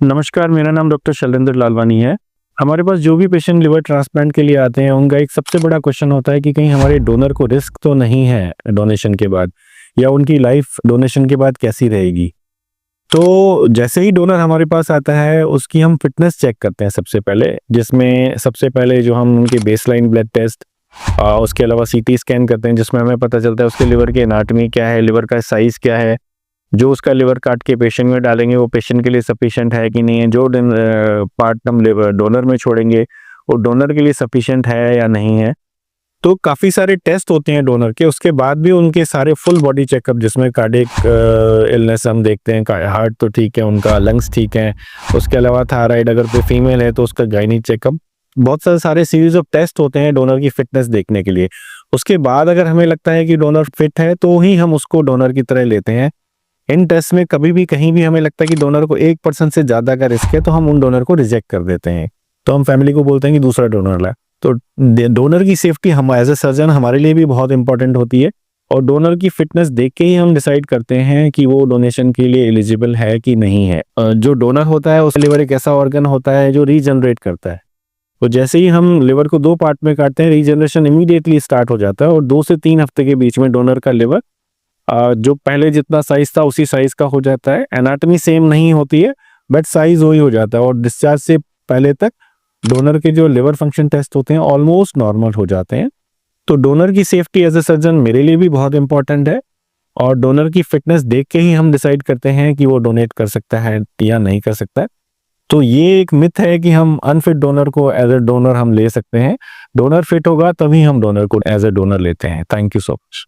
नमस्कार, मेरा नाम डॉक्टर शैलेंद्र लालवानी है। हमारे पास जो भी पेशेंट लिवर ट्रांसप्लांट के लिए आते हैं, उनका एक सबसे बड़ा क्वेश्चन होता है कि कहीं हमारे डोनर को रिस्क तो नहीं है डोनेशन के बाद, या उनकी लाइफ डोनेशन के बाद कैसी रहेगी। तो जैसे ही डोनर हमारे पास आता है, उसकी हम फिटनेस चेक करते हैं सबसे पहले, जिसमें सबसे पहले जो हम उनके बेसलाइन ब्लड टेस्ट, उसके अलावा सीटी स्कैन करते हैं, जिसमें हमें पता चलता है उसके लिवर की एनाटॉमी क्या है, लिवर का साइज़ क्या है, जो उसका लिवर काट के पेशेंट में डालेंगे वो पेशेंट के लिए सफिशिएंट है कि नहीं है, जो पार्ट हम लिवर डोनर में छोड़ेंगे वो डोनर के लिए सफिशिएंट है या नहीं है। तो काफ़ी सारे टेस्ट होते हैं डोनर के, उसके बाद भी उनके सारे फुल बॉडी चेकअप, जिसमें कार्डियक इलनेस हम देखते हैं, हार्ट तो ठीक है उनका, लंग्स ठीक हैं, उसके अलावा थायराइड अगर कोई फीमेल है तो उसका गायनी चेकअप, बहुत सारे सीरीज ऑफ टेस्ट होते हैं डोनर की फिटनेस देखने के लिए। उसके बाद अगर हमें लगता है कि डोनर फिट है तो ही हम उसको डोनर की तरह लेते हैं। इन टेस्ट में कभी भी कहीं भी हमें लगता है कि डोनर को 1% से ज़्यादा का रिस्क है तो हम उन डोनर को रिजेक्ट कर देते हैं। तो हम फैमिली को बोलते हैं कि दूसरा डोनर लाए। तो डोनर की सेफ्टी हम एज ए सर्जन हमारे लिए भी बहुत इंपॉर्टेंट होती है, और डोनर की फिटनेस देख के ही हम डिसाइड करते हैं कि वो डोनेशन के लिए एलिजिबल है कि नहीं है। जो डोनर होता है उस लिवर एक ऐसा ऑर्गन होता है जो रीजनरेट करता है। तो जैसे ही हम लिवर को 2 पार्ट में काटते हैं, रीजनरेशन इमीडिएटली स्टार्ट हो जाता है, और 2 से 3 हफ्ते के बीच में डोनर का लिवर जो पहले जितना साइज था उसी साइज का हो जाता है। एनाटॉमी सेम नहीं होती है, बट साइज वही हो जाता है, और डिस्चार्ज से पहले तक डोनर के जो लिवर फंक्शन टेस्ट होते हैं ऑलमोस्ट नॉर्मल हो जाते हैं। तो डोनर की सेफ्टी एज ए सर्जन मेरे लिए भी बहुत इंपॉर्टेंट है, और डोनर की फिटनेस देख के ही हम डिसाइड करते हैं कि वो डोनेट कर सकता है या नहीं कर सकता है। तो ये एक मिथ है कि हम अनफिट डोनर को एज ए डोनर हम ले सकते हैं। डोनर फिट होगा तभी हम डोनर को एज ए डोनर लेते हैं। Thank you so much.